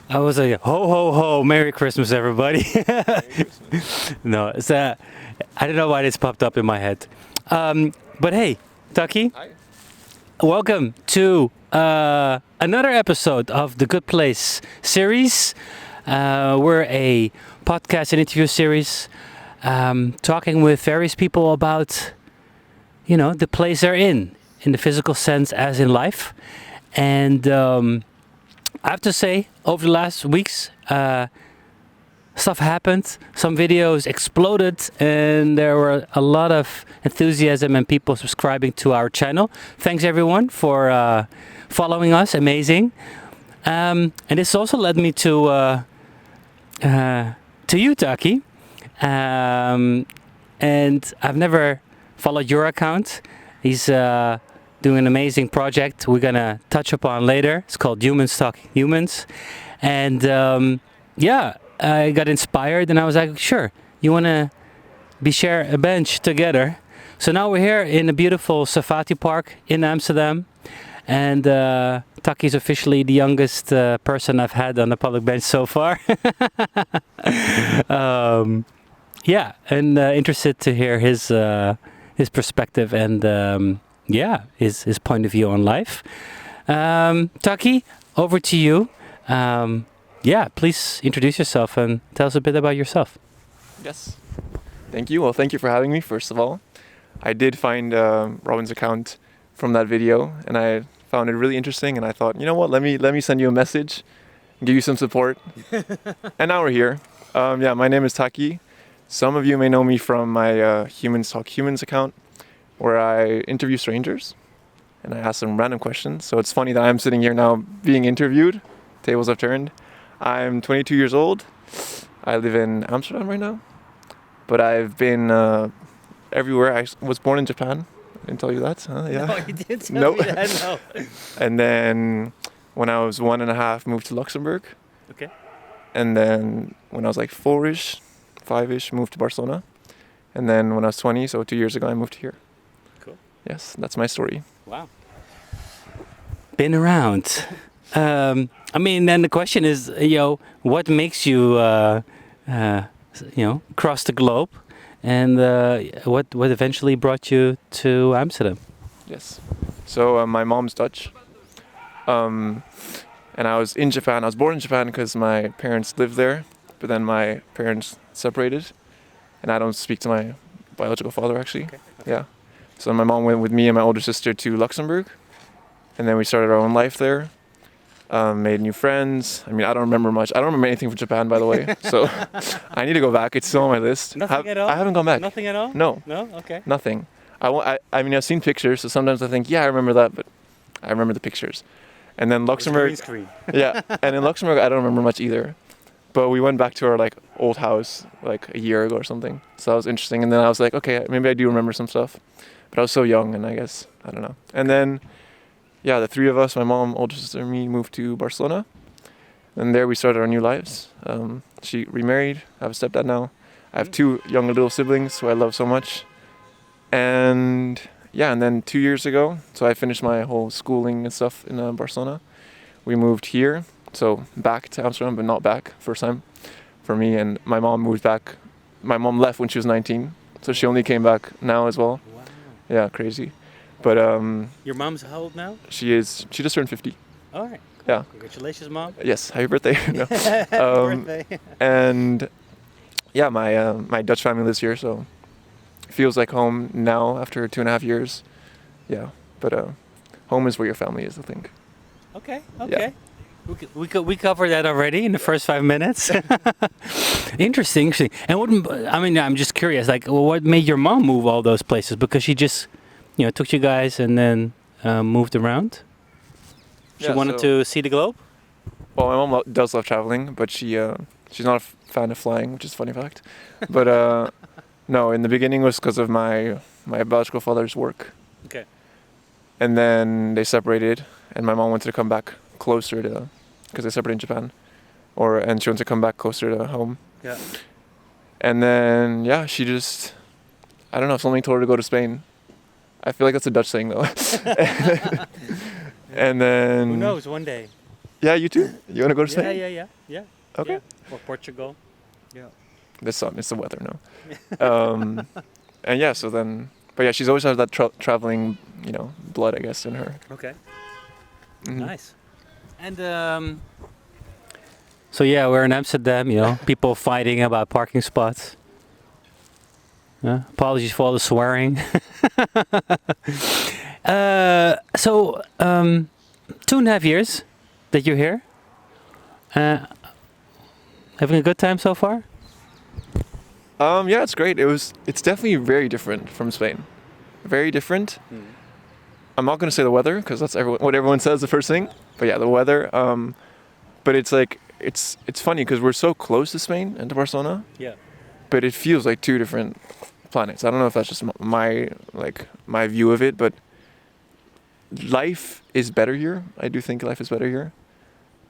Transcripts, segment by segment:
I was like, ho ho ho, Merry Christmas, everybody. Merry Christmas. No, it's I don't know why this popped up in my head. But hey, Taki, Hi. welcome to another episode of the Good Place series. We're a podcast and interview series talking with various people about, the place they're in the physical sense as in life. And I have to say, over the last weeks, stuff happened. Some videos exploded, and there were a lot of enthusiasm and people subscribing to our channel. Thanks everyone for following us. Amazing. And this also led me to you, Taki. And I've never followed your account. He's doing an amazing project we're gonna touch upon later. It's called Humans Talk Humans. And I got inspired and I was like, sure, you wanna share a bench together? So now we're here in the beautiful Sarphatipark in Amsterdam. And Taki's officially the youngest person I've had on the public bench so far. Interested to hear his perspective and his point of view on life. Taki, over to you. Please introduce yourself and tell us a bit about yourself. Yes. Thank you. Well, thank you for having me, first of all. I did find Robin's account from that video, and I found it really interesting, and I thought, you know what, let me send you a message, give you some support. And now we're here. My name is Taki. Some of you may know me from my Humans Talk Humans account, where I interview strangers and I ask them random questions. So it's funny that I'm sitting here now being interviewed. Tables have turned. I'm 22 years old. I live in Amsterdam right now, but I've been everywhere. I was born in Japan. I didn't tell you that, huh? Yeah. No, you didn't tell me that, no. And then when I was 1.5, moved to Luxembourg. Okay. And then when I was like 4-ish, 5-ish, moved to Barcelona. And then when I was 20, so 2 years ago, I moved here. Cool. Yes, that's my story. Wow. Been around. Then the question is, what makes you, cross the globe, and what eventually brought you to Amsterdam? Yes. So my mom's Dutch, and I was in Japan. I was born in Japan because my parents lived there, but then my parents separated, and I don't speak to my biological father actually. Okay. Yeah. So my mom went with me and my older sister to Luxembourg, and then we started our own life there. Made new friends. I don't remember much. I don't remember anything from Japan, by the way. So I need to go back. It's still on my list. Nothing at all? I haven't gone back. Nothing at all? No. No? Okay. Nothing. I've seen pictures, so sometimes I think, yeah, I remember that, but I remember the pictures. And then Luxembourg. Green screen. Yeah. And in Luxembourg, I don't remember much either. But we went back to our old house a year ago or something. So that was interesting. And then I was like, okay, maybe I do remember some stuff. But I was so young, and I guess, I don't know. And then, the three of us, my mom, older sister, and me, moved to Barcelona. And there we started our new lives. She remarried. I have a stepdad now. I have 2 young little siblings who I love so much. And then 2 years ago, so I finished my whole schooling and stuff in Barcelona. We moved here, so back to Amsterdam, but not back, first time for me. And my mom moved back. My mom left when she was 19, so she only came back now as well. Wow. Yeah, crazy. But Your mom's how old now? she just turned 50. All right. Cool. Yeah. Congratulations, Mom. Yes, happy birthday. No. Happy birthday. And my Dutch family lives here, so it feels like home now after 2.5 years. Yeah, but home is where your family is, I think. Okay. Yeah. We covered that already in the first 5 minutes. Interesting. And I'm just curious, what made your mom move all those places? Because she just, took you guys and then moved around? She wanted to see the globe? Well, my mom does love traveling, but she's not a fan of flying, which is a funny fact. But no, in the beginning it was because of my biological father's work. Okay. And then they separated, and my mom wanted to come back closer to, because they separated in Japan, and she wanted to come back closer to home. Yeah. And then she just, I don't know, something told her to go to Spain. I feel like that's a Dutch thing though. And then who knows, one day. Yeah, you too. You want to go to Spain? Yeah. Okay. Yeah. Or Portugal. Yeah. The sun. It's the weather, no. And yeah, so then, but yeah, she's always had that traveling, blood, I guess, in her. Okay. Mhm. Nice. And so yeah, we're in Amsterdam. People fighting about parking spots. Apologies for all the swearing. So 2.5 years that you're here. Having a good time so far? Yeah, it's great. It's definitely very different from Spain. Very different. I'm not going to say the weather because that's what everyone says the first thing. But yeah, the weather. But it's like it's funny because we're so close to Spain and to Barcelona. Yeah. But it feels like two different planets. I don't know if that's just my view of it, but life is better here. I do think life is better here.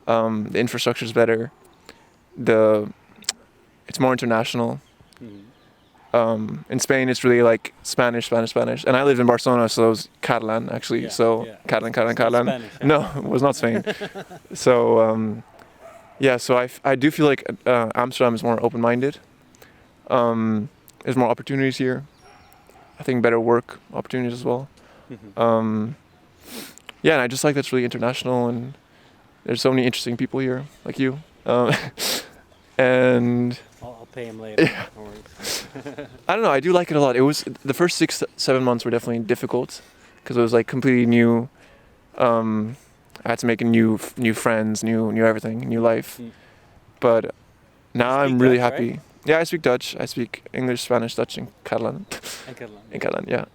The infrastructure is better. It's more international. In Spain, it's really like Spanish, and I lived in Barcelona, so it was Catalan actually. Yeah, so yeah. Catalan. Spanish, huh? No, it was not Spain. So yeah, so I do feel like Amsterdam is more open-minded. There's more opportunities here. I think better work opportunities as well. Yeah, and I just like that's really international, and there's so many interesting people here, like you. And I'll pay him later. Yeah. Don't worry. I don't know. I do like it a lot. It was the first 6-7 months were definitely difficult because it was like completely new. I had to make new friends, new everything, new life. But now You speak I'm really Dutch, happy. right? Yeah, I speak Dutch. I speak English, Spanish, Dutch, and Catalan. And Catalan. In Catalan, yeah.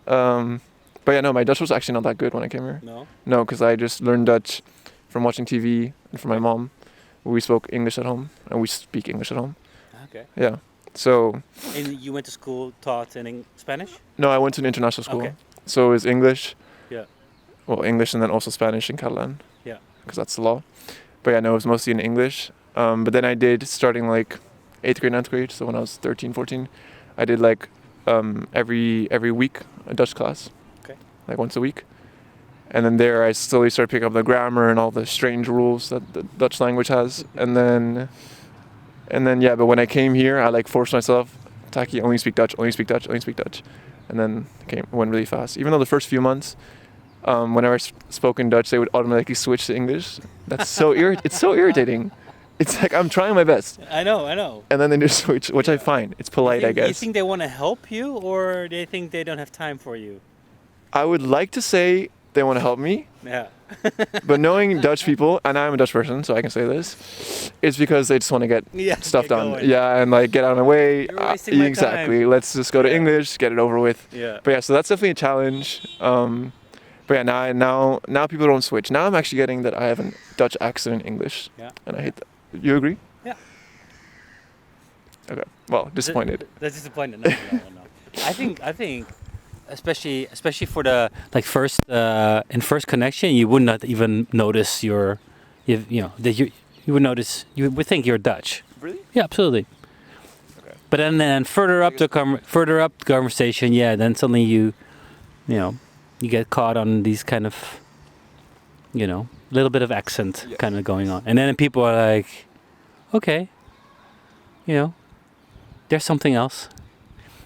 But yeah, no, my Dutch was actually not that good when I came here. No? No, because I just learned Dutch from watching TV and from my mom. We spoke English at home, and we speak English at home. Okay. Yeah. So And you went to school taught in Spanish? no, I went to an international school. Okay. So it was English. Yeah. Well, English and then also Spanish and Catalan. Yeah. Because that's the law. But yeah, no, it was mostly in English. But then I did, starting like 8th grade, 9th grade, so when I was 13, 14, I did like every week a Dutch class. Okay. Like once a week. And then there I slowly started picking up the grammar and all the strange rules that the Dutch language has. And then yeah, but when I came here, I like forced myself, Taki, only speak Dutch, only speak Dutch, only speak Dutch. And then went really fast. Even though the first few months, whenever I spoke in Dutch, they would automatically switch to English. That's so it's so irritating. It's like I'm trying my best. I know. And then they just switch, which I find. It's polite, I guess. You think they want to help you, or they think they don't have time for you? I would like to say they want to help me. Yeah. But knowing Dutch people, and I'm a Dutch person, so I can say this, it's because they just want to get stuff done. Going. Yeah, and like get out of my way. You're wasting my exactly. time. Let's just go to English, get it over with. Yeah. But yeah, so that's definitely a challenge. But yeah, now people don't switch. Now I'm actually getting that I have a Dutch accent in English. Yeah. And I hate that. You agree? Yeah. Okay. Well, disappointed. That's disappointed. No. I think, especially for the first first connection, you would not even notice you would notice, you would think you're Dutch. Really? Yeah, absolutely. Okay. But then further up the conversation, yeah, then suddenly you get caught on these kind of little bit of accent kind of going on, and then people are like, okay, there's something else.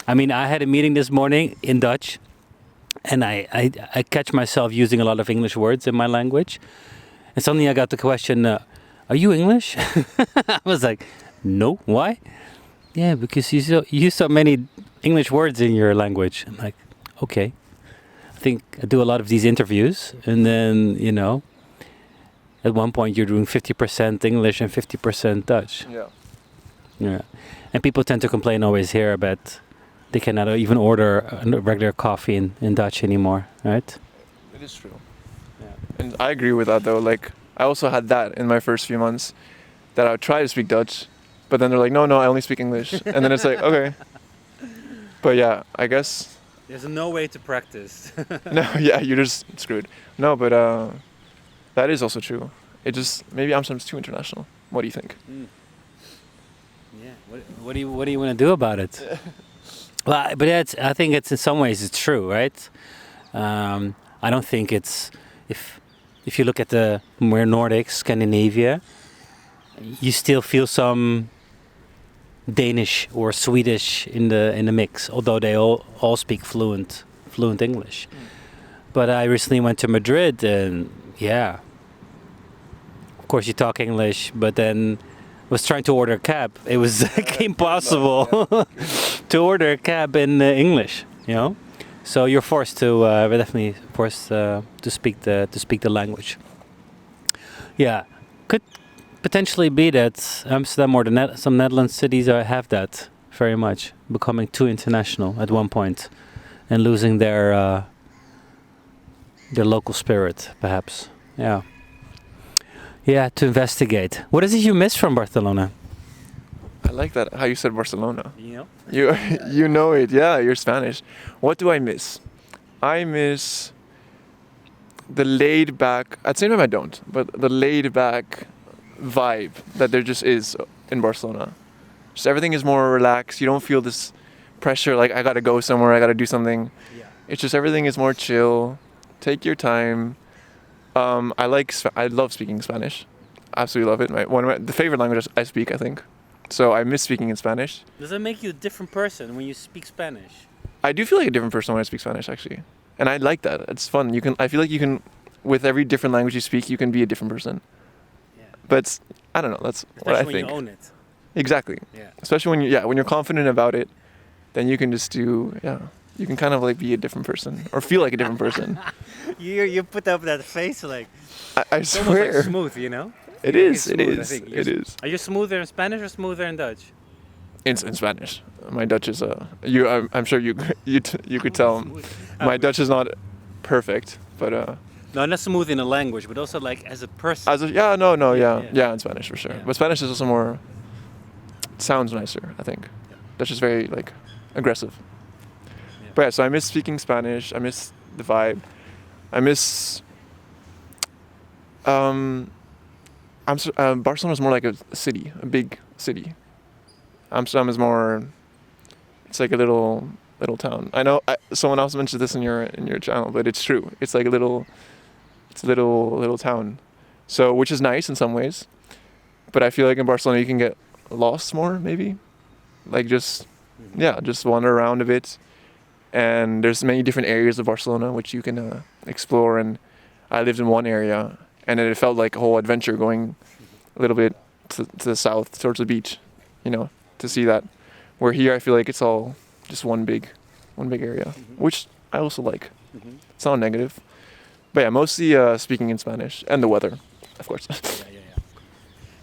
I mean, I had a meeting this morning in Dutch, and I catch myself using a lot of English words in my language, and suddenly I got the question, are you English? I was like, no, why? Yeah, because you use so many English words in your language. I'm like, okay. I think I do a lot of these interviews, and then, at one point you're doing 50% English and 50% Dutch. Yeah. Yeah. And people tend to complain always here about they cannot even order a regular coffee in Dutch anymore, right? It is true. Yeah. And I agree with that though. Like I also had that in my first few months, that I would try to speak Dutch, but then they're like, no, I only speak English. And then it's like, okay. But yeah, I guess. There's no way to practice. No, yeah, you're just screwed. No, but that is also true. It just, maybe Amsterdam's too international. What do you think? Yeah. What do you want to do about it? Well, but I think it's in some ways it's true, right? I don't think it's if you look at the more Nordic, Scandinavia, you still feel some Danish or Swedish in the mix, although they all speak fluent English. But I recently went to Madrid, and yeah, of course you talk English, but then was trying to order a cab. It was impossible to order a cab in English, you know. So you're forced to definitely forced to speak the language. Yeah, could potentially be that Amsterdam or some Netherlands cities have that very much, becoming too international at one point and losing their local spirit, perhaps. Yeah. Yeah, to investigate. What is it you miss from Barcelona? I like that how you said Barcelona. You know? You know it. Yeah, you're Spanish. What do I miss? I miss the laid back. At the same time, I don't. But the laid back vibe that there just is in Barcelona. Just everything is more relaxed. You don't feel this pressure like I gotta go somewhere. I gotta do something. Yeah. It's just everything is more chill. Take your time. I love speaking Spanish. Absolutely love it. The favorite language I speak, I think. So I miss speaking in Spanish. Does that make you a different person when you speak Spanish? I do feel like a different person when I speak Spanish, actually, and I like that. It's fun. I feel like you can, with every different language you speak, you can be a different person. Yeah. But I don't know. That's what I think. Especially when you own it. Exactly. Yeah. Especially when you're confident about it, then you can just do. Yeah. You can kind of like be a different person or feel like a different person. You put up that face like. I It's swear. almost like smooth, you know. It You're is. It smooth, I is. think. It is. Are you smoother in Spanish or smoother in Dutch? In Spanish, my Dutch is I'm sure you could tell my Dutch is not perfect, but No, not smooth in a language, but also like as a person. yeah, in Spanish for sure. Yeah. But Spanish is also more. It sounds nicer, I think. Yeah. Dutch is very like aggressive. Yeah. But yeah, so I miss speaking Spanish. I miss the vibe. I miss. Barcelona is more like a city, a big city. Amsterdam is more. It's like a little town. I know someone else mentioned this in your channel, but it's true. It's like a little town, so which is nice in some ways, but I feel like in Barcelona you can get lost more maybe, like just wander around a bit, and there's many different areas of Barcelona which you can explore. And I lived in one area, and it felt like a whole adventure going a little bit to the south towards the beach, to see that. Where here I feel like it's all just one big area, which I also like. It's not negative, but yeah, mostly speaking in Spanish and the weather, of course.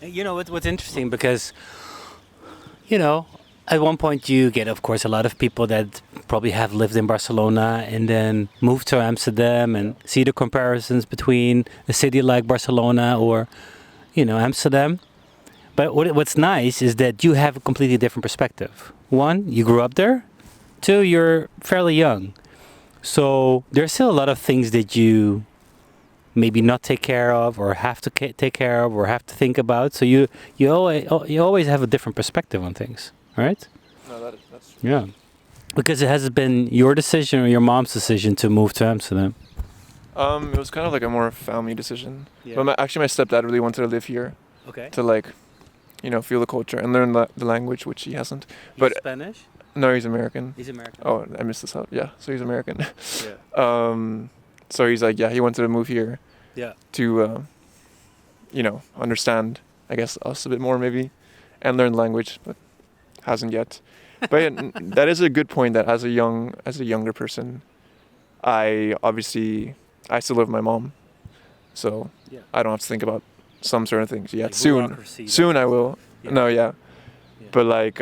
Yeah. You know what's interesting, because at one point you get, of course, a lot of people that probably have lived in Barcelona and then moved to Amsterdam and see the comparisons between a city like Barcelona or Amsterdam. But what's nice is that you have a completely different perspective. One, you grew up there. Two, you're fairly young. So there's still a lot of things that you maybe not take care of or have to take care of or have to think about. So you always have a different perspective on things, right? No, that's true. Yeah. Because it hasn't been your decision or your mom's decision to move to Amsterdam. It was kind of like a more family decision. Yeah. But my stepdad really wanted to live here. Okay. To feel the culture and learn the language, which he hasn't. But Spanish? No, he's American. He's American. Oh, I missed this out. Yeah, so he's American. Yeah. So he's like, he wanted to move here. Yeah. To, understand, I guess, us a bit more maybe, and learn the language, but hasn't yet. But yeah, that is a good point. That as a younger person, I still live with my mom, so I don't have to think about some certain things yet. Like soon I will. Yeah. No, yeah. But like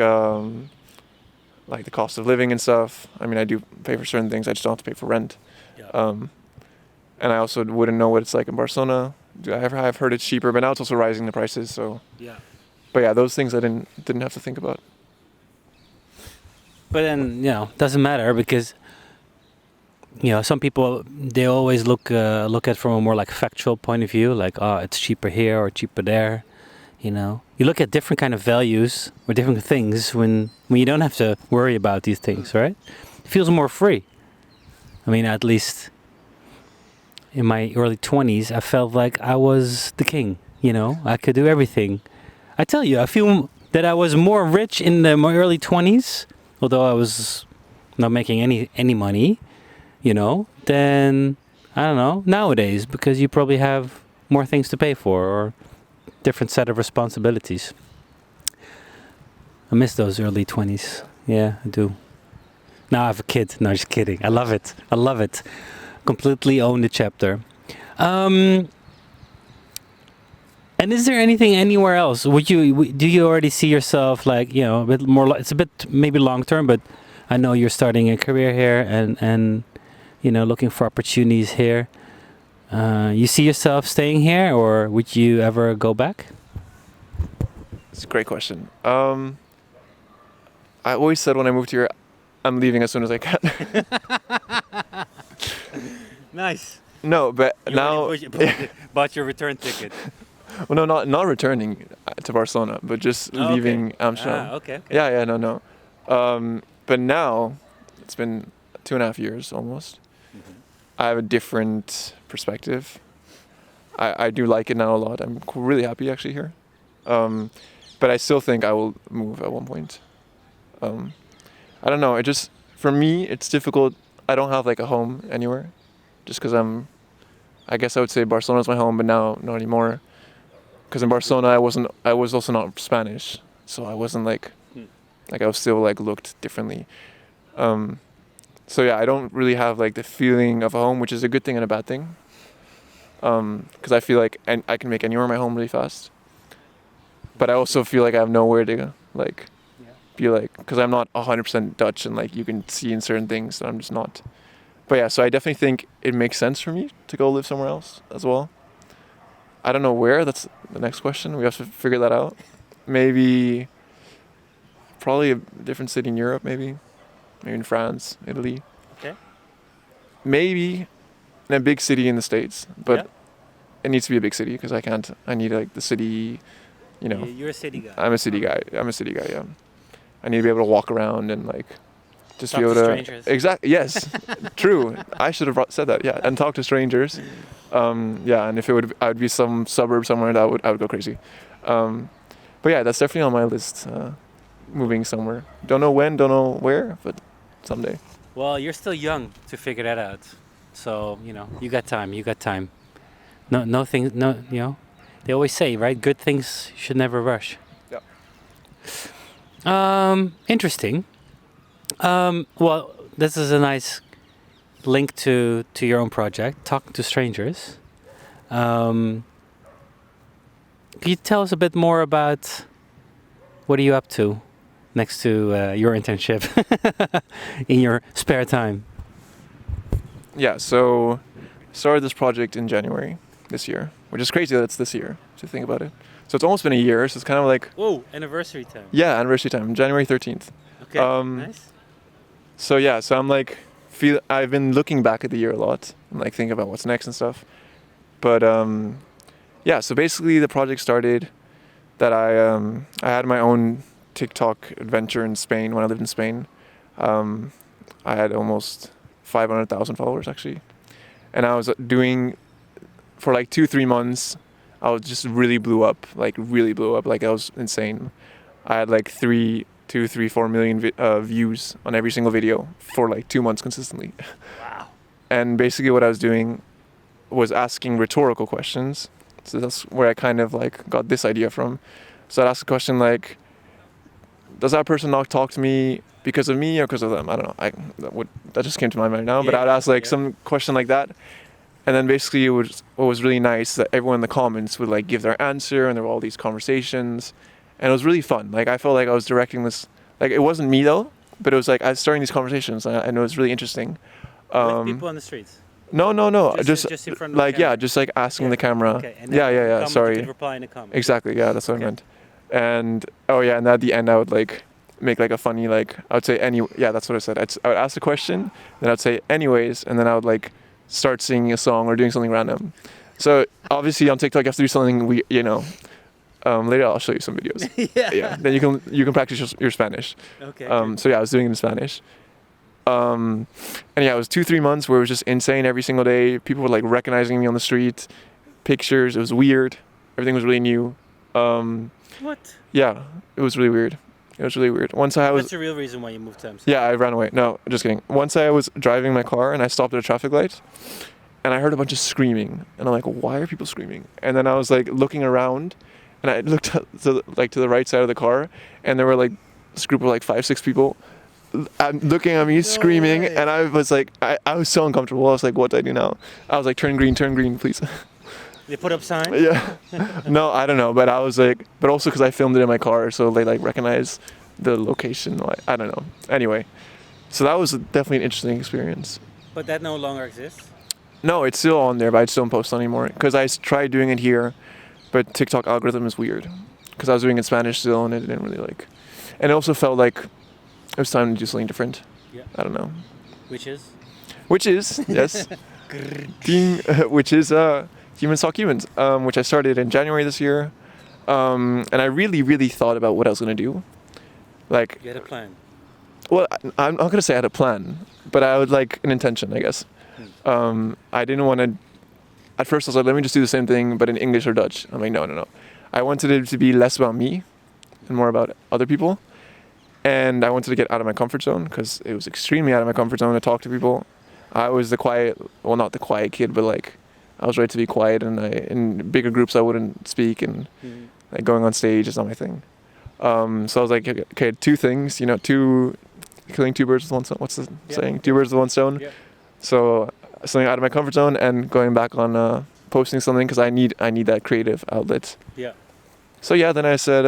the cost of living and stuff. I mean, I do pay for certain things. I just don't have to pay for rent. Yeah. And I also wouldn't know what it's like in Barcelona. I've heard it's cheaper, but now it's also rising the prices. So. Yeah. But yeah, those things I didn't have to think about. But then doesn't matter, because some people, they always look at from a more like factual point of view, like, oh, it's cheaper here or cheaper there. You look at different kind of values or different things when you don't have to worry about these things, right? It feels more free. I mean, at least in my early 20s, I felt like I was the king. You know, I could do everything. I tell you, I feel that I was more rich in my early 20s, although I was not making any money, you know, than, I don't know, nowadays, because you probably have more things to pay for or different set of responsibilities. I miss those early 20s. Yeah, I do. Now I have a kid. No, just kidding. I love it. I love it. Completely own the chapter. And is there anything anywhere else? Do you already see yourself like, you know, a bit more? It's a bit maybe long term, but I know you're starting a career here and you know, looking for opportunities here. You see yourself staying here, or would you ever go back? It's a great question. I always said when I moved here, I'm leaving as soon as I can. Nice. No, but You now, already bought your return ticket. well, no, not returning to Barcelona, but just Oh, okay. leaving Amsterdam. Okay. Yeah, no. But now, it's been 2.5 years almost. Mm-hmm. I have a different perspective. I do like it now a lot. I'm really happy actually here. But I still think I will move at one point. I don't know. For me, it's difficult. I don't have like a home anywhere, just because I guess I would say Barcelona's my home, but now not anymore. Because in Barcelona, I was also not Spanish, so I wasn't like I was still like looked differently. So yeah, I don't really have like the feeling of a home, which is a good thing and a bad thing. Because I feel like I can make anywhere my home really fast. But I also feel like I have nowhere to like be like, because I'm not 100% Dutch and like you can see in certain things that I'm just not. But yeah, so I definitely think it makes sense for me to go live somewhere else as well. I don't know where. That's the next question. We have to figure that out. Maybe, probably a different city in Europe. Maybe in France, Italy. Okay. Maybe in a big city in the States, but it needs to be a big city because I can't. I need like the city. You know. You're a city guy. I'm a city guy. Yeah. I need to be able to walk around and like just Talk be able to to strangers. Exactly. Yes. True. I should have said that. Yeah, and talk to strangers. Yeah, and if I would be some suburb somewhere, I would go crazy. But yeah, that's definitely on my list. Moving somewhere. Don't know when. Don't know where, but someday. Well, you're still young to figure that out. So, you know, you got time. No things, no, you know, they always say, right? Good things should never rush. Yeah. Interesting. Well, this is a nice link to your own project, Talking to Strangers. Can you tell us a bit more about what are you up to next to your internship in your spare time? Yeah, so started this project in January this year, which is crazy that it's this year, to think about it. So it's almost been a year, so it's kind of like... Whoa, anniversary time. Yeah, anniversary time, January 13th. Okay, nice. So yeah, so I'm like, I've been looking back at the year a lot, and like thinking about what's next and stuff. But yeah, so basically the project started that I had my own TikTok adventure in Spain when I lived in Spain. I had almost 500,000 followers actually. And I was doing, for like 2-3 months, I was just really blew up. Like I was insane. I had like 4 million views on every single video for like 2 months consistently. Wow. And basically what I was doing was asking rhetorical questions. So that's where I kind of like got this idea from. So I'd ask a question like, does that person not talk to me because of me or because of them? I don't know. That just came to my mind now. But I'd ask like some question like that. And then basically what was really nice that everyone in the comments would like give their answer, and there were all these conversations. And it was really fun. Like I felt like I was directing this, like it wasn't me though, but it was like I was starting these conversations and it was really interesting. With people on the streets? No. Just in front of like, the camera. yeah, just like asking the camera. Okay. And Yeah. Sorry. You could reply in the comments. Exactly. Yeah, that's what I meant. And and at the end I would like make like a funny like I would say that's what I said. I would ask a question, then I'd say anyways, and then I would like start singing a song or doing something random. So obviously on TikTok you have to do something later I'll show you some videos. Yeah. Then you can practice your Spanish. Okay. So yeah, I was doing it in Spanish. And yeah, it was 2-3 months where it was just insane every single day. People were like recognizing me on the street, pictures. It was weird. Everything was really new. What? Yeah, it was really weird. It was really weird. Once I was. What's the real reason why you moved to Amsterdam? Yeah, I ran away. No, just kidding. Once I was driving my car and I stopped at a traffic light, and I heard a bunch of screaming, and I'm like, why are people screaming? And then I was like looking around, and I looked to the right side of the car, and there were like this group of like 5-6 people looking at me, screaming, way. and I was like, I was so uncomfortable. I was like, what do I do now? I was like, turn green, please. They put up signs? Yeah. No, I don't know, but I was like, but also because I filmed it in my car, so they like recognize the location. Like, I don't know. Anyway, so that was definitely an interesting experience. But that no longer exists? No, it's still on there, but I just don't post anymore because I tried doing it here, but TikTok algorithm is weird because I was doing it in Spanish still, and it didn't really like. And it also felt like it was time to do something different. Yeah. I don't know. Which is? Yes, which is Humans Talk Humans, which I started in January this year, and I really thought about what I was gonna do. Like, You had a plan. well, I'm not gonna say I had a plan, but I would like an intention, I guess. I didn't want to. At first, I was like, let me just do the same thing, but in English or Dutch. I'm like, no. I wanted it to be less about me and more about other people. And I wanted to get out of my comfort zone because it was extremely out of my comfort zone to talk to people. I was not the quiet kid, but like I was ready to be quiet, and in bigger groups I wouldn't speak, and like going on stage is not my thing. So I was like, okay, 2 things, killing 2 birds with one stone. What's the saying? 2 birds with one stone. Yeah. So something out of my comfort zone and going back on posting something because I need that creative outlet. Yeah. So yeah, then I said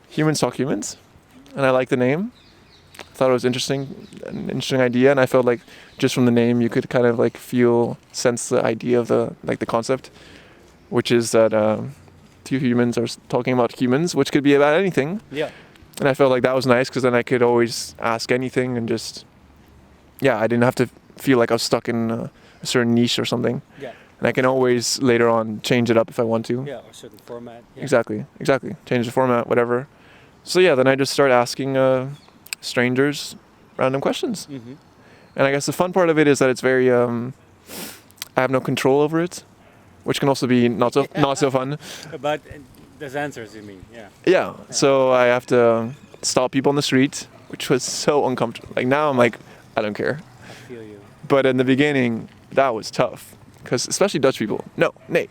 Humans Talk Humans, and I liked the name. I thought it was an interesting idea, and I felt like just from the name you could kind of like sense the idea of the concept, which is that 2 humans are talking about humans, which could be about anything. Yeah. And I felt like that was nice because then I could always ask anything and just, I didn't have to feel like I was stuck in a certain niche or something. Yeah. And I can always later on change it up if I want to. Yeah, or a certain format. Yeah. Exactly. Change the format, whatever. So yeah, then I just start asking strangers random questions. Mm-hmm. And I guess the fun part of it is that it's very, I have no control over it, which can also be not so fun. But there's answers, you mean? Yeah. Yeah. So I have to stop people on the street, which was so uncomfortable. Like now I'm like, I don't care. I feel you. But in the beginning, that was tough, because especially Dutch people. No, nay.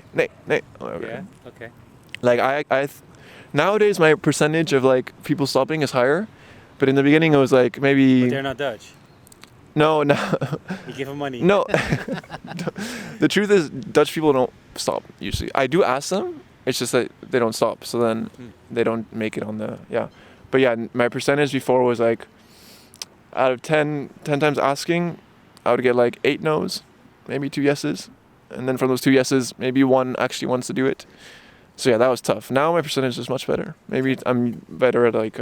Oh, okay. Yeah. Okay. Like nowadays my percentage of like people stopping is higher, but in the beginning it was like maybe. But they're not Dutch. No. You give them money. No. The truth is, Dutch people don't stop usually. I do ask them. It's just that they don't stop. So then they don't make it on the But yeah, my percentage before was like, out of 10 times asking, I would get like 8 no's, maybe 2 yeses, and then from those 2 yeses, maybe 1 actually wants to do it. So yeah, that was tough. Now my percentage is much better. Maybe I'm better at like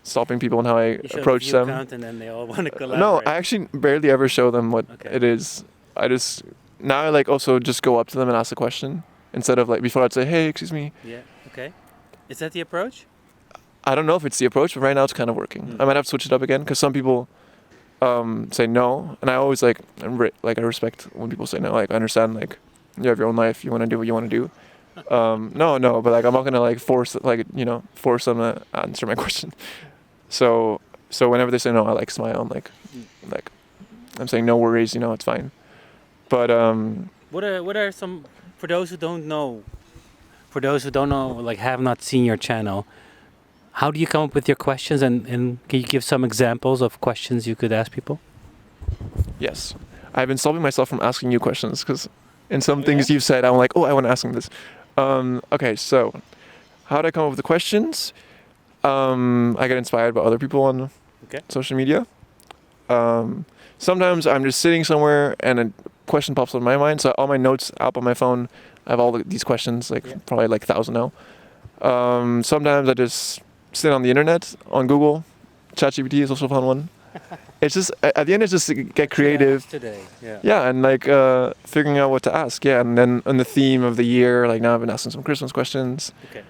stopping people and how I approach them. Count and then they all want to collaborate. No, I actually barely ever show them what it is. I just now I like also just go up to them and ask a question instead of like before I'd say, hey, excuse me. Yeah. Okay. Is that the approach? I don't know if it's the approach, but right now it's kind of working. I might have to switch it up again because some people say no, and I always I respect when people say no. Like I understand, like you have your own life, you want to do what you want to do. No, but like I'm not gonna like force them to answer my question. So whenever they say no, I like smile and like I'm saying no worries, it's fine. But what are some, for those who don't know, like have not seen your channel, how do you come up with your questions, and can you give some examples of questions you could ask people? Yes, I've been stopping myself from asking you questions because in some things you've said, I'm like, I want to ask them this. Okay, so how do I come up with the questions? I get inspired by other people on social media. Sometimes I'm just sitting somewhere and a question pops up in my mind. So all my notes app on my phone, I have all these questions, probably like 1,000 now. Sometimes I just sit on the internet, on Google. ChatGPT is also a fun one. It's just, at the end, it's just to get creative. Today, and figuring out what to ask. Yeah, and then on the theme of the year, like now I've been asking some Christmas questions. Okay.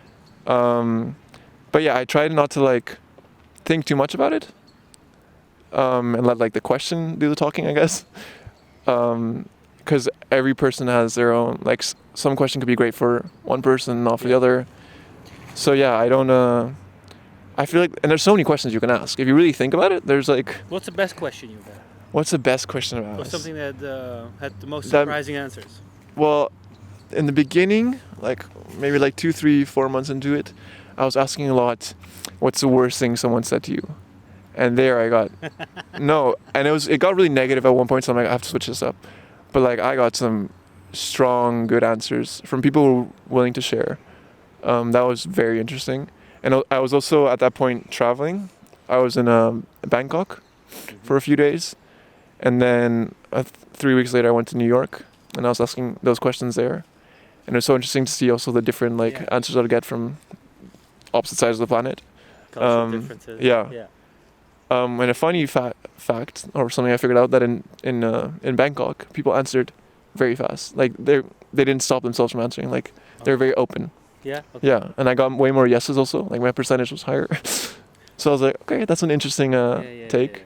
But yeah, I try not to think too much about it. and let like the question do the talking, I guess. Because every person has their own, like some question could be great for one person, not for the other. So yeah, I don't. I feel like, and there's so many questions you can ask. If you really think about it, there's like. What's the best question you've had? What's the best question about? Or something that had the most That- surprising answers? Well, in the beginning, like maybe like 2, 3, 4 months into it, I was asking a lot, what's the worst thing someone said to you? And there I got no, and it got really negative at one point, so I'm like, I have to switch this up. But like I got some strong, good answers from people who were willing to share. That was very interesting. And I was also at that point traveling. I was in Bangkok for a few days, and then 3 weeks later I went to New York, and I was asking those questions there. And it was so interesting to see also the different answers I would get from opposite sides of the planet. Cultural differences. yeah. And a funny fact, or something I figured out, that in Bangkok, people answered very fast. Like they didn't stop themselves from answering. Like they're very open. Yeah. Okay. Yeah, and I got way more yeses also. Like my percentage was higher. So I was like, okay, that's an interesting take.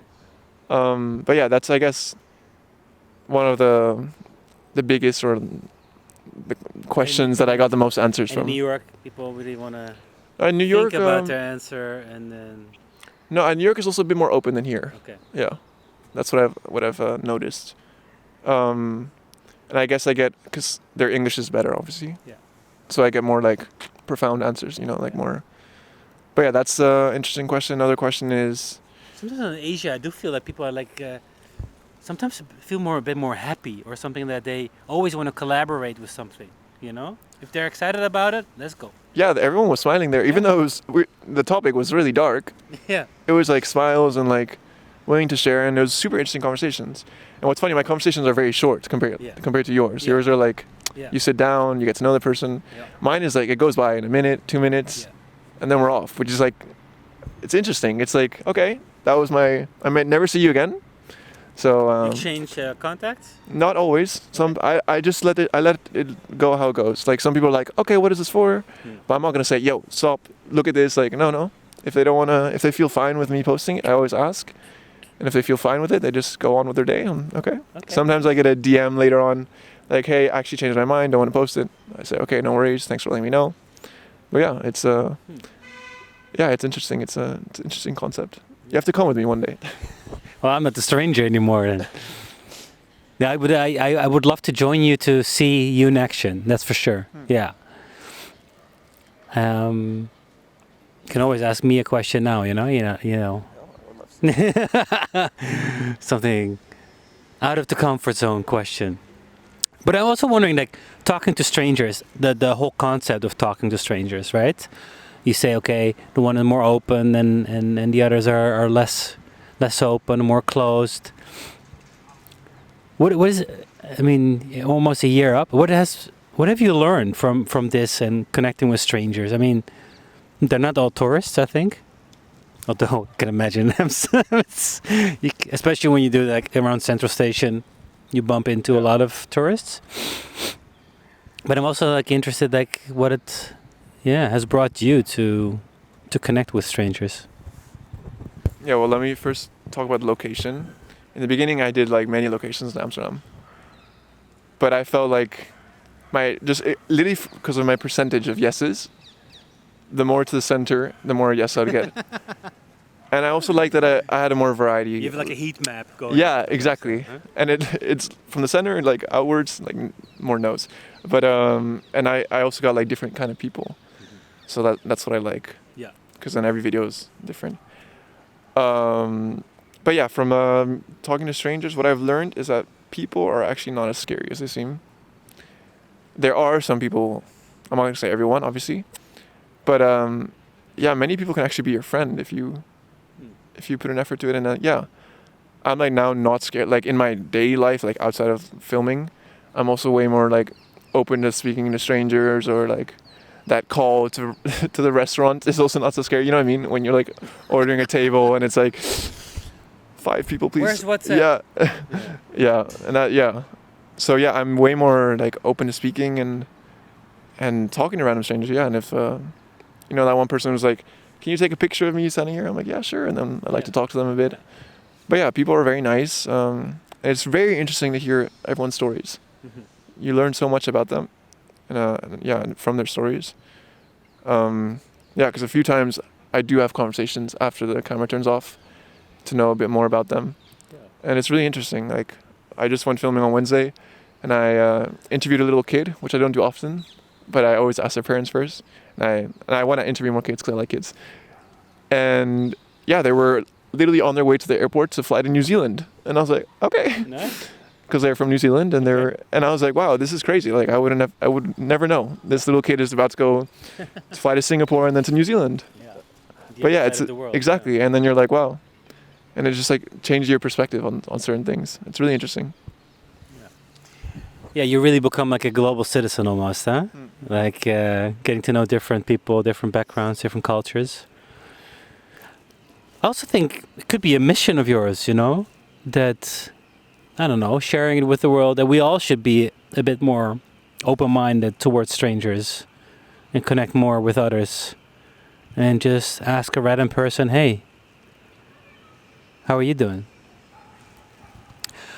But yeah, that's I guess one of the biggest or the questions that I got the most answers In from. New York, people really want to New York, think about their answer and then. No, New York is also a bit more open than here. Okay. Yeah, that's what I've noticed. And I guess I get, because their English is better, obviously. Yeah. So I get more like profound answers, like more. But yeah, that's an interesting question. Another question is. Sometimes in Asia, I do feel that people are like. Sometimes feel a bit more happy or something, that they always want to collaborate with something. If they're excited about it, let's go. Yeah, everyone was smiling there, even though the topic was really dark. Yeah. It was like smiles and like willing to share, and it was super interesting conversations. And what's funny, my conversations are very short compared to yours. Yeah. Yours are like, you sit down, you get to know the person. Yeah. Mine is like, it goes by in a minute, 2 minutes, and then we're off, which is like, it's interesting. It's like, okay, that was I might never see you again. So You change contacts? not always. I just let it go how it goes. Like some people are like, okay, what is this for? But I'm not gonna say, yo, stop, look at this. Like, no. If they don't wanna, if they feel fine with me posting it, I always ask. And if they feel fine with it, they just go on with their day. Okay. Sometimes I get a DM later on, like, hey, I actually changed my mind, don't want to post it. I say, okay, no worries, thanks for letting me know. But yeah, it's it's interesting. It's an interesting concept. You have to come with me one day. Well, I'm not a stranger anymore. Then. Yeah, I would love to join you to see you in action. That's for sure. Yeah. You can always ask me a question now. Something out of the comfort zone question. But I'm also wondering, like, talking to strangers, the whole concept of talking to strangers, right? You say, okay, the one is more open and the others are less open, more closed. What is, I mean, almost a year up. What have you learned from this and connecting with strangers? I mean, they're not all tourists, I think. Although I can imagine them, especially when you do like around Central Station, you bump into a lot of tourists. But I'm also like interested, like what it, has brought you to connect with strangers. Yeah, well, let me first talk about the location. In the beginning, I did like many locations in Amsterdam, but I felt like literally because of my percentage of yeses, the more to the center, the more yes I'd get. And I also like that I had a more variety. You have like a heat map going. Yeah, exactly. Huh? And it's from the center like outwards, like more no's. But and I also got like different kind of people, so that's what I like. Yeah. Because then every video is different. But yeah, from talking to strangers, what I've learned is that people are actually not as scary as they seem. There are some people, I'm not gonna say everyone, obviously, but many people can actually be your friend if you put an effort to it. And I'm like now not scared. Like in my daily life, like outside of filming, I'm also way more like open to speaking to strangers, or like that call to the restaurant is also not so scary. You know what I mean? When you're like ordering a table and it's like 5 people, please. Where's WhatsApp? Yeah, and that So I'm way more like open to speaking and talking to random strangers. Yeah, and if that one person was like, "Can you take a picture of me standing here?" I'm like, "Yeah, sure." And then I like to talk to them a bit. But yeah, people are very nice. It's very interesting to hear everyone's stories. You learn so much about them, and from their stories. Because a few times I do have conversations after the camera turns off to know a bit more about them, and it's really interesting. Like, I just went filming on Wednesday, and I interviewed a little kid, which I don't do often, but I always ask their parents first. And I want to interview more kids because I like kids. And yeah, they were literally on their way to the airport to fly to New Zealand, and I was like, okay, Nice. because they're from New Zealand, and and I was like, wow, this is crazy. Like, I would never know. This little kid is about to go to fly to Singapore and then to New Zealand. Yeah. But yeah, it's exactly, and then you're like, wow, and it just like changes your perspective on certain things. It's really interesting. Yeah, you really become like a global citizen almost, huh? Like getting to know different people, different backgrounds, different cultures. I also think it could be a mission of yours, you know, that, I don't know, sharing it with the world, that we all should be a bit more open-minded towards strangers and connect more with others and just ask a random person, hey, how are you doing?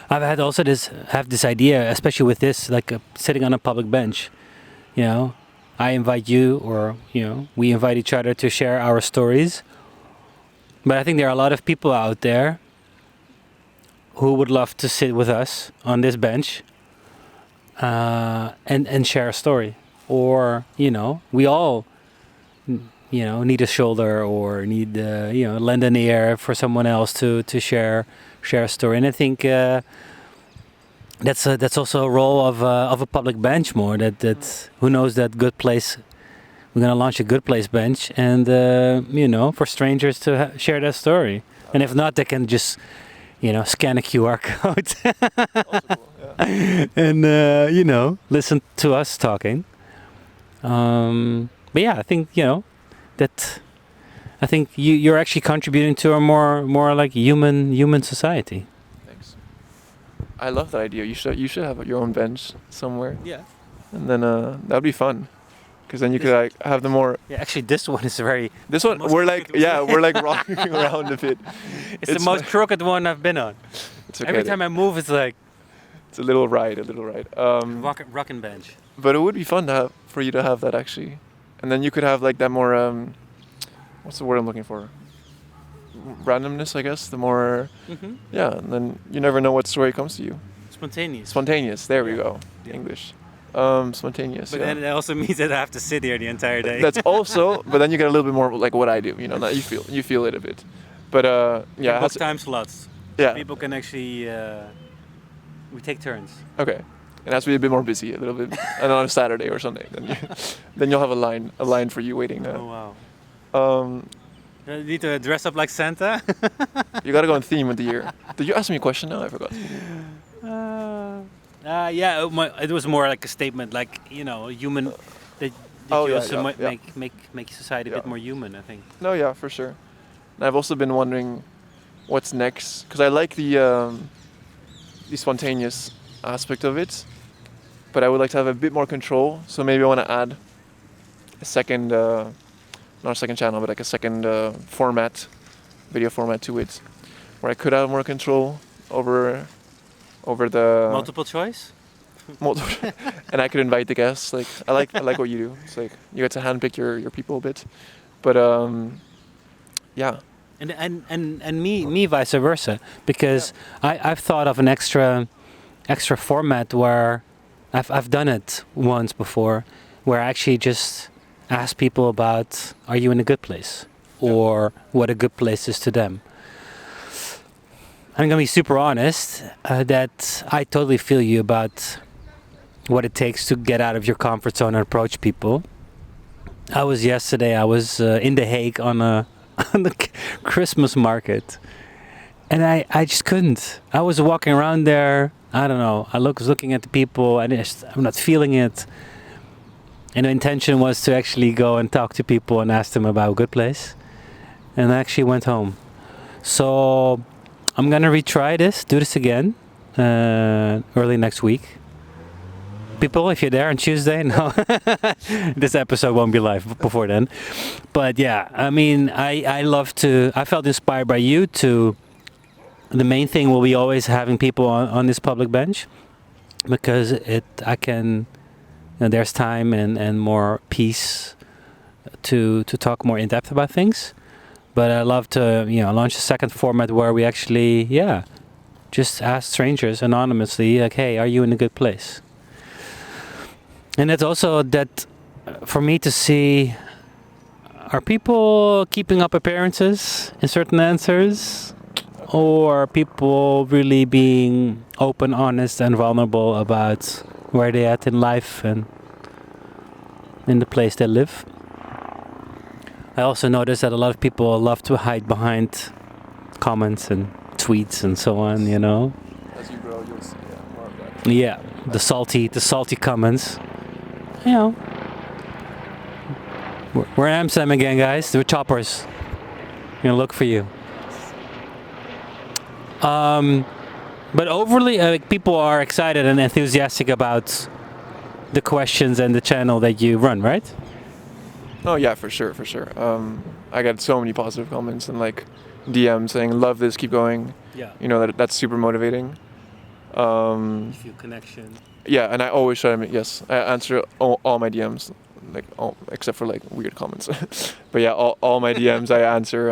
I've had also this idea, especially with this, like sitting on a public bench, you know, I invite you, or, you know, we invite each other to share our stories. But I think there are a lot of people out there who would love to sit with us on this bench and share a story. Or, you know, we all, you know, need a shoulder or need, you know, lend an ear for someone else to share a story. And I think that's also a role of a public bench more. That who knows, that Good Place. We're gonna launch a Good Place bench, and you know, for strangers to share their story. And if not, they can just, you know, scan a QR code Also cool, yeah. and you know, listen to us talking. But yeah, I think, you know, that I think you're actually contributing to a more like human society. Thanks. I love that idea. You should have your own bench somewhere, Yeah. and then that'd be fun. Because then you could like have the more. Yeah, actually, this one is very. This one most we're like crooked we're like rocking around a bit. It's the most crooked one I've been on. It's okay. Every time I move, it's like It's a little ride. rockin' bench. But it would be fun to have, for you to have that actually, and then you could have like that more. What's the word I'm looking for? Randomness, I guess. The more. Mm-hmm. Yeah, and then you never know what story comes to you. Spontaneous. Spontaneous. There we Yeah. go. Yeah. English. Spontaneous. But yeah. then it also means that I have to sit here the entire day. That's also, but then you get a little bit more like what I do, you know, that you feel it a bit. But yeah, Book time slots. yeah, People can actually we take turns. okay. It has to be a bit more busy, a little bit, and on a Saturday or Sunday, then you'll have a line for you waiting. Oh wow. Um, You need to dress up like Santa. you gotta go on theme with the year. Did you ask me a question now? I forgot. Yeah, it was more like a statement, like, you know, human. That Oh, you yeah, also yeah, might yeah. make society a bit Yeah. more human, I think. No, yeah, for sure. And I've also been wondering what's next, because I like the spontaneous aspect of it, but I would like to have a bit more control. So maybe I want to add a second, not a second channel, but like a second video format to it, where I could have more control over the Multiple choice. and I could invite the guests. Like I like what you do. It's like you get to handpick your people a bit, but yeah. And me vice versa, because I've thought of an extra format where I've done it once before, where I actually just ask people about, are you in a good place, or what a good place is to them. I'm gonna be super honest, that I totally feel you about what it takes to get out of your comfort zone and approach people. Yesterday I was in The Hague on the Christmas market, and I just couldn't. I was walking around there, I don't know, was looking at the people, and I'm not feeling it. And the intention was to actually go and talk to people and ask them about a good place. And I actually went home. So I'm gonna retry this, do this again, early next week. People, if you're there on Tuesday, no, this episode won't be live before then. But yeah, I mean, I felt inspired by you to the main thing will be always having people on this public bench, because there's time and more peace to talk more in depth about things. But I love to launch a second format where we actually just ask strangers anonymously, like, hey, are you in a good place? And it's also that for me to see, are people keeping up appearances in certain answers, or are people really being open, honest and vulnerable about where they're at in life and in the place they live? I also notice that a lot of people love to hide behind comments and tweets and so on, As you grow, you'll see more of that. Yeah, the salty comments. We're in Amsterdam again, guys. The choppers. Gonna look for you. But overly, people are excited and enthusiastic about the questions and the channel that you run, right? Oh yeah, for sure. I get so many positive comments and like DMs saying, "Love this, keep going." Yeah. That's super motivating. You feel connection. Yeah, and I always try to I answer all my DMs, like all except for like weird comments. But yeah, all my DMs I answer.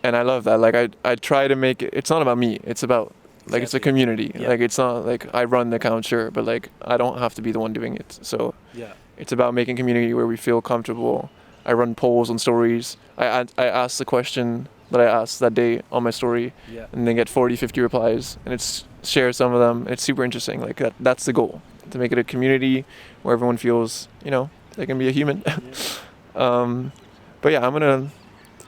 And I love that. Like I try to make it. It's not about me. It's about like it's a community. Yeah. Like it's not like I run the account, sure, but like I don't have to be the one doing it. So Yeah. it's about making community where we feel comfortable. I run polls on stories. I ask the question that I asked that day on my story, Yeah. and then get 40, 50 replies, and share some of them. It's super interesting. Like that's the goal, to make it a community where everyone feels they can be a human. But yeah, I'm gonna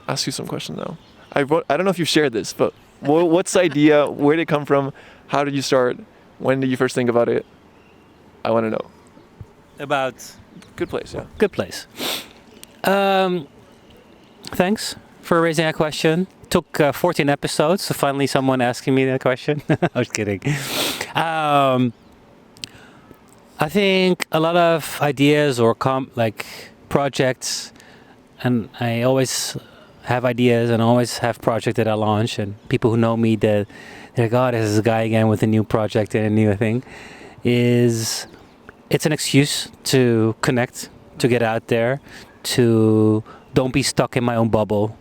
ask you some questions now. I don't know if you've shared this, but what's the idea? Where did it come from? How did you start? When did you first think about it? I want to know. About Good place, yeah. good place. Thanks for raising that question. Took 14 episodes, so finally someone asking me that question. I was kidding. I think a lot of ideas or projects, and I always have ideas and always have projects that I launch, and people who know me, they're like, oh, this is a guy again with a new project and a new thing. It's an excuse to connect, to get out there, to don't be stuck in my own bubble,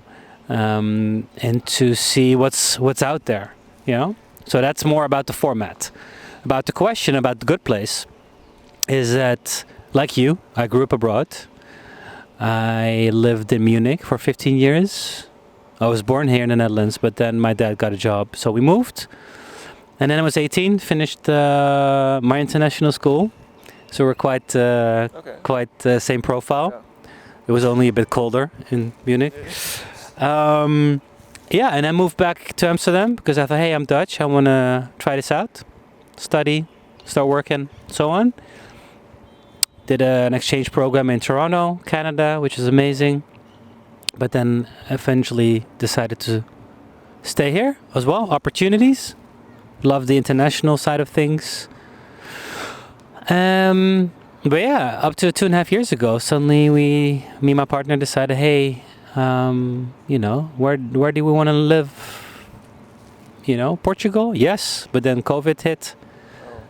and to see what's out there, So that's more about the format. About the question about the good place is that, like you, I grew up abroad. I lived in Munich for 15 years. I was born here in the Netherlands, but then my dad got a job, so we moved. And then I was 18, finished my international school. So we're quite same profile. Yeah. It was only a bit colder in Munich. And I moved back to Amsterdam because I thought, hey, I'm Dutch. I want to try this out, study, start working, so on. Did an exchange program in Toronto, Canada, which is amazing. But then eventually decided to stay here as well. Opportunities. Love the international side of things. But yeah, up to 2.5 years ago, suddenly me and my partner decided, hey, where do we want to live? Portugal? Yes, but then COVID hit.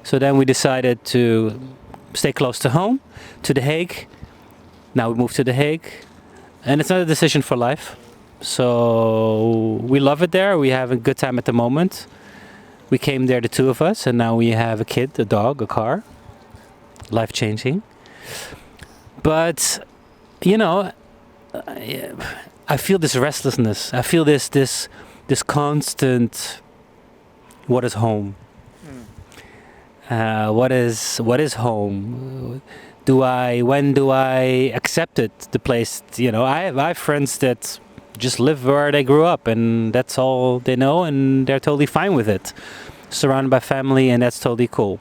So then we decided to stay close to home, to The Hague. Now we moved to The Hague. And it's not a decision for life. So we love it there. We have a good time at the moment. We came there, the two of us, and now we have a kid, a dog, a car. Life-changing. But, I feel this restlessness. I feel this constant, what is home? What is home? When do I accept it? The place, I have friends that just live where they grew up, and that's all they know, and they're totally fine with it. Surrounded by family, and that's totally cool.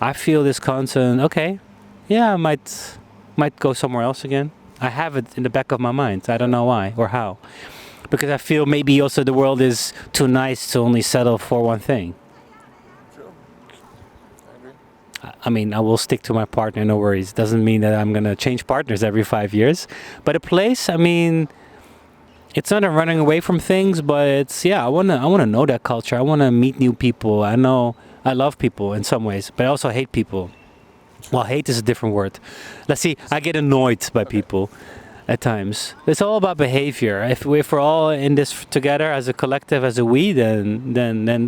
I feel this constant, okay, yeah, I might go somewhere else again. I have it in the back of my mind. I don't know why or how. Because I feel maybe also the world is too nice to only settle for one thing. I mean, I will stick to my partner, no worries. Doesn't mean that I'm going to change partners every 5 years. But a place, I mean, it's not a running away from things, but it's I wanna know that culture. I wanna meet new people. I know I love people in some ways, but I also hate people. Well, hate is a different word. Let's see. I get annoyed by people at times. It's all about behavior. If we're all in this together as a collective, as a we, then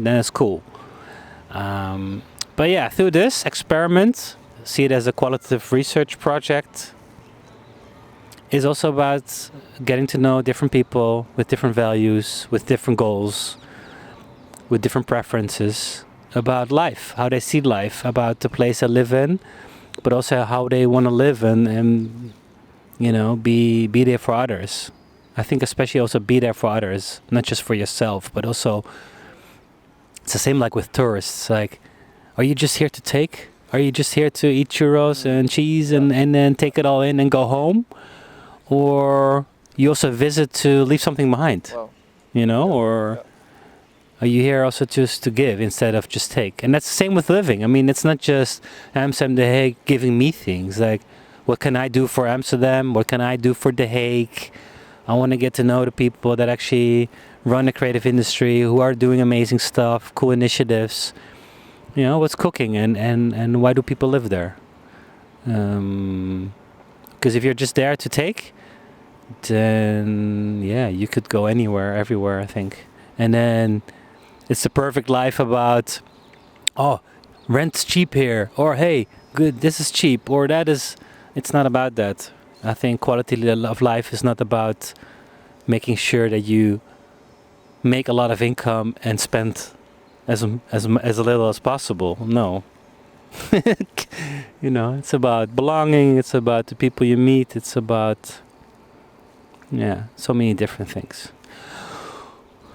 it's cool. But yeah, through this experiment, see it as a qualitative research project. Is also about getting to know different people with different values, with different goals, with different preferences, about life, how they see life, about the place they live in, but also how they want to live and be there for others. I think especially also be there for others, not just for yourself, but also it's the same like with tourists. Like, are you just here to take? Are you just here to eat churros and cheese and then take it all in and go home? Or you also visit to leave something behind, Wow. or are you here also just to give instead of just take? And that's the same with living. I mean, it's not just Amsterdam, The Hague giving me things. Like, what can I do for Amsterdam? What can I do for The Hague? I want to get to know the people that actually run the creative industry, who are doing amazing stuff, cool initiatives. What's cooking and why do people live there? Because if you're just there to take, then you could go anywhere, everywhere, I think. And then it's the perfect life about, rent's cheap here, or hey, good, this is cheap, or that is. It's not about that. I think quality of life is not about making sure that you make a lot of income and spend as little as possible. No. It's about belonging. It's about the people you meet. It's about so many different things.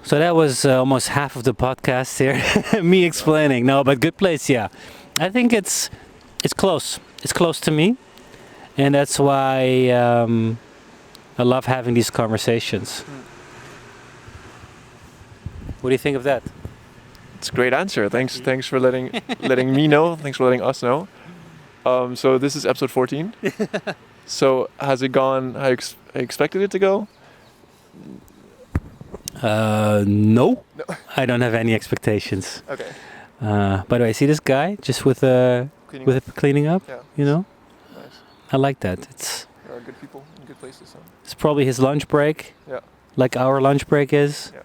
So that was almost half of the podcast here. Me explaining. No, but good place. Yeah, I think it's close. It's close to me, and that's why I love having these conversations. What do you think of that? It's a great answer. Thanks for letting me know. Thanks for letting us know. So this is episode 14. So has it gone how I expected it to go? No. I don't have any expectations. Okay. By the way, see this guy just with cleaning up? Yeah. Nice. I like that. There are good people in good places. So. It's probably his lunch break. Yeah. Like our lunch break is. Yeah.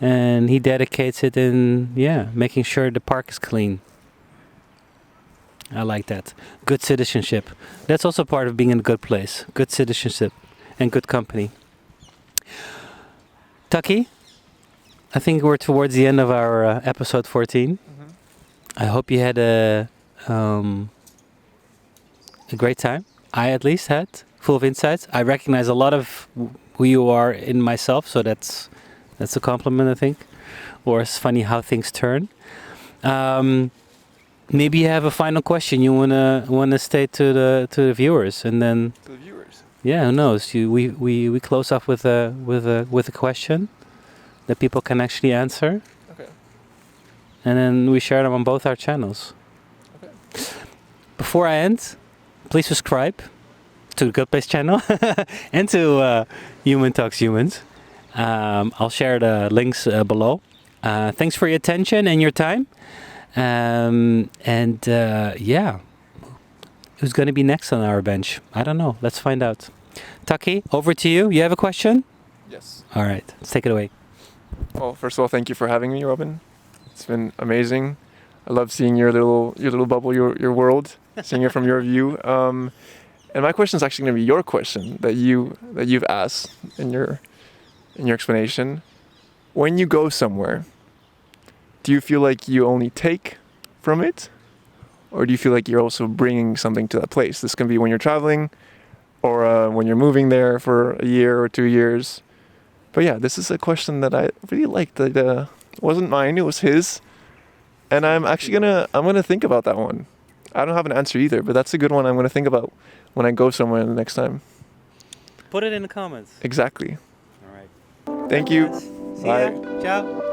And he dedicates it in making sure the park is clean. I like that. Good citizenship. That's also part of being in a good place. Good citizenship and good company. Taki, I think we're towards the end of our episode 14. I hope you had a great time. I at least had, full of insights. I recognize a lot of who you are in myself, so that's a compliment, I think. Or it's funny how things turn. Maybe you have a final question you wanna state to the viewers, and then. To the viewers. Yeah, who knows? We close off with a question that people can actually answer. Okay. And then we share them on both our channels. Okay. Before I end, please subscribe to the Good Place channel and to Human Talks Humans. I'll share the links below. Thanks for your attention and your time. Who's going to be next on our bench? I don't know. Let's find out. Taki, over to you. You have a question? Yes. All right. Let's take it away. Well, first of all, thank you for having me, Robin. It's been amazing. I love seeing your little bubble, your world, seeing it from your view. And my question is actually going to be your question that you've asked in your explanation. When you go somewhere, do you feel like you only take from it, or do you feel like you're also bringing something to that place? This can be when you're traveling, or when you're moving there for a year or 2 years. But yeah, this is a question that I really liked. That it wasn't mine; it was his. And I'm actually gonna think about that one. I don't have an answer either, but that's a good one. I'm gonna think about when I go somewhere the next time. Put it in the comments. Exactly. All right. Thank you. See Bye. ya. Ciao.